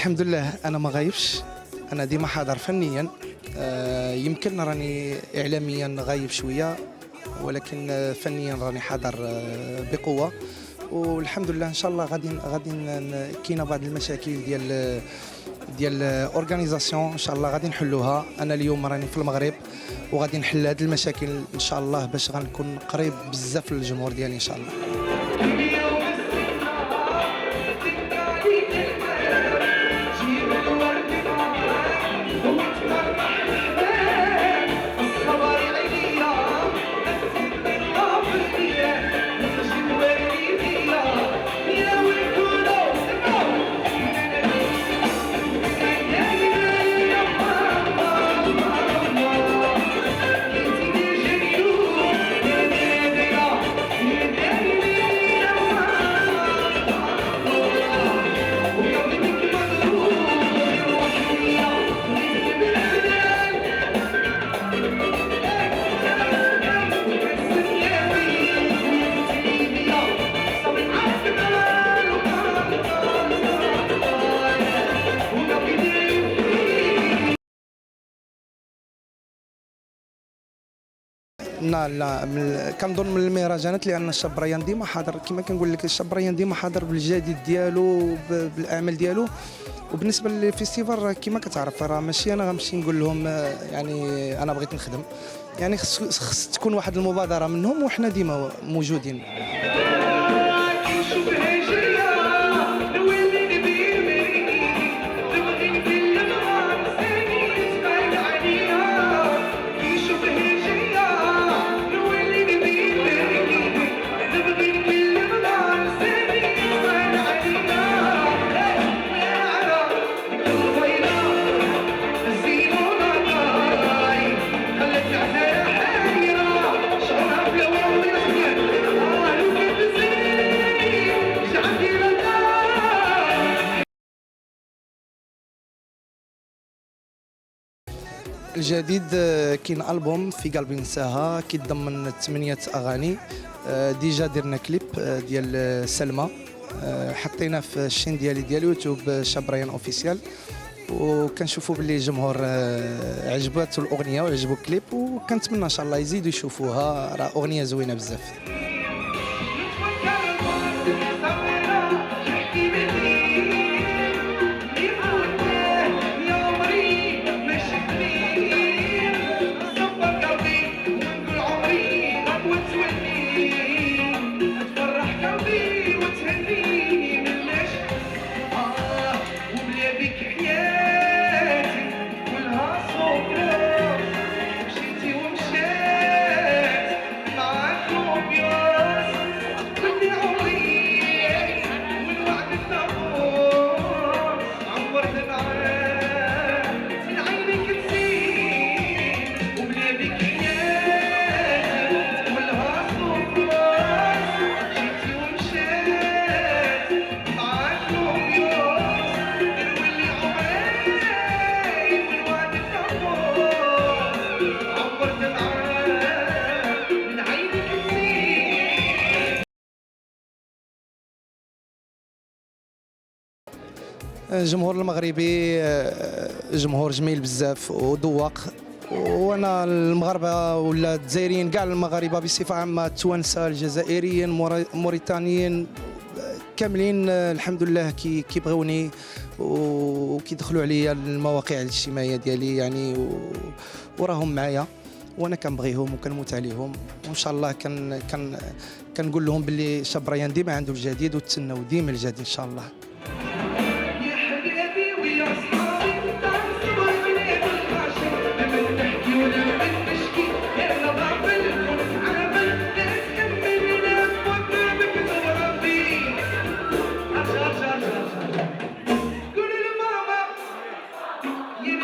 الحمد لله انا ما غايبش، انا ديما حاضر فنيا. يمكن راني اعلاميا غايب شويه، ولكن فنيا راني حاضر بقوه. والحمد لله ان شاء الله غادي كاينه بعض المشاكل ديال اورغانيزاسيون ان شاء الله غادي نحلوها. انا اليوم راني في المغرب وغادي نحل هذه المشاكل ان شاء الله باش غنكون قريب بزاف للجمهور ديالي ان شاء الله. لا لا، كنظن من المهرجانات لان الشاب ريان ديما حاضر، كما كنقول لك الشاب ريان ديما حاضر بالجديد ديالو بالاعمال ديالو. وبالنسبه للفيستيفال كما كتعرف راه ماشي انا غنمشي نقول لهم يعني انا بغيت نخدم، يعني خص تكون واحد المبادره منهم وحنا ديما موجودين. الجديد كاين البوم في قلبي نساها كيتضمن 8 اغاني. ديجا درنا كليب ديال سلمى، حطينا في الشين ديال يوتيوب شاب ريان اوفيسيال، وكنشوفوا باللي الجمهور عجبته الاغنيه وعجبو الكليب، وكنتمنى ان شاء الله يزيدوا يشوفوها، راه اغنيه زوينه بزاف. الجمهور المغربي جمهور جميل بزاف وذواق، وانا المغاربه ولا الجزائريين كاع المغاربه بصفه عامه، التوانسه الجزائريين موريتانيين كاملين الحمد لله كيبغيوني وكيدخلوا عليا المواقع الاجتماعيه ديالي يعني وراهم معايا. وانا كنبغيهم وكنموت عليهم، وان شاء الله كنقول لهم باللي شاب ريان ديما عنده الجديد، وتسناو ديما الجديد ان شاء الله. يا حبيبي ويا صحابي تعصبوا علينا العاشق لما نحكي ولا نشكي يلا ضعف العمل تكملنا قدامك تربي قولوا لماما يا